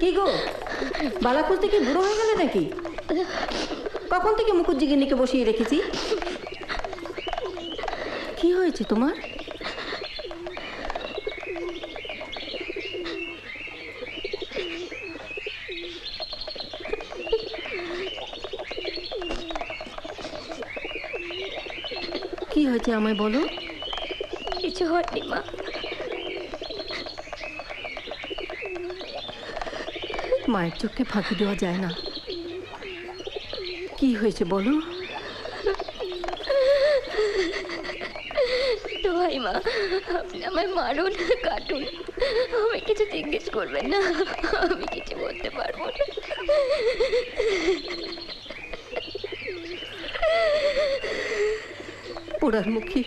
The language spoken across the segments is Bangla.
কি গো, বালা খুঁজতে কি বুড়ো হয়ে গেলে নাকি? কখন থেকে মুখুজ্জিগিন্নিকে বসিয়ে রেখেছি। কি হয়েছে তোমার? কি হয়েছে আমায় বলো। কিছু হয়নি মা। মায়ের চোখকে ফাঁকি দেওয়া যায় না। কি হয়েছে বলো। দোহাই মা, আপনি আমায় মারুন, কাটুন, আমি কিছু জিজ্ঞেস করবেন না, আমি কিছু বলতে পারবো না। পোড়ার মুখী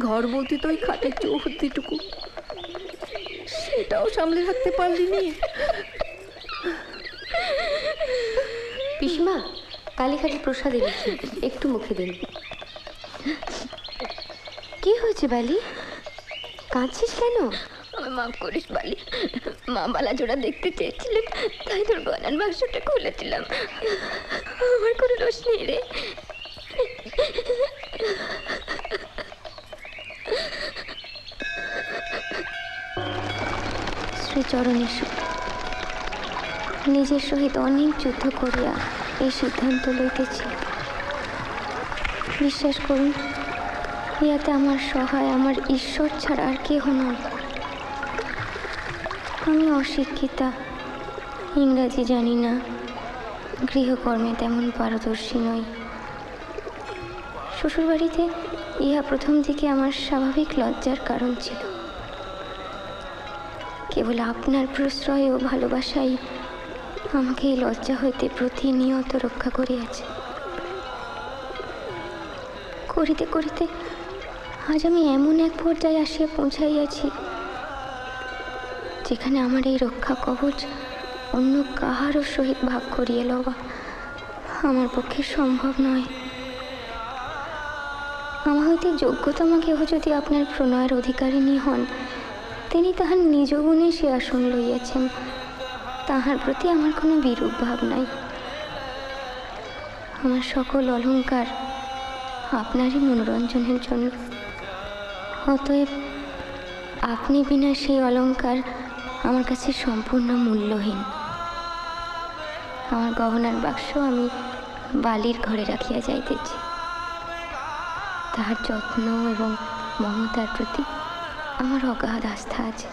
ঘর বলতে তো ওই খাটের চৌহদ্দিটুকু, সেটাও সামলে রাখতে পারলি নি। পিসমা, কালীঘাটের প্রসাদ এনেছি, একটু মুখে দিন। কি হয়েছে বালি, কাঁদছিস কেন? আমায় মাফ করিস বালি, মা বালা জোড়া দেখতে চেয়েছিলেন, তাই তোর গয়নার বাক্সটা খুলেছিলাম, আমার কোনো দোষ নেই রে। শ্রীচরণেশ্বর, নিজের সহিত অনেক যুদ্ধ করিয়া এই সিদ্ধান্ত লইতেছি। বিশ্বাস করুন, ইয়াতে আমার সহায় আমার ঈশ্বর ছাড়া আর কেহ নয়। আমি অশিক্ষিতা, ইংরাজি জানি না, গৃহকর্মে তেমন পারদর্শী নই। শ্বশুরবাড়িতে ইহা প্রথম দিকে আমার স্বাভাবিক লজ্জার কারণ ছিল। কেবল আপনার প্রশ্রয় ও ভালোবাসাই আমাকে এই লজ্জা হইতে প্রতিনিয়ত রক্ষা করিয়াছে। করিতে করিতে আজ আমি এমন এক পর্যায়ে আসিয়া পৌঁছাইয়াছি, যেখানে আমার এই রক্ষা কবচ অন্য কাহারও সহিত ভাগ করিয়া লওয়া আমার পক্ষে সম্ভব নয়। আমার হইতে যোগ্যতম কেহ যদি আপনার প্রণয়ের অধিকারিণী হন, তিনি তাহার নিজ গুণে সে আসন লইয়াছেন, তাহার প্রতি আমার কোনো বিরূপ ভাব নাই। আমার সকল অলঙ্কার আপনারই মনোরঞ্জনের জন্য, অতএব আপনি বিনা সেই অলঙ্কার আমার কাছে সম্পূর্ণ মূল্যহীন। আমার গহনার বাক্স আমি বালির ঘরে রাখিয়া যাইতেছি। তাহার যত্ন এবং মমতার প্রতি আমার অগাধ আস্থা আছে।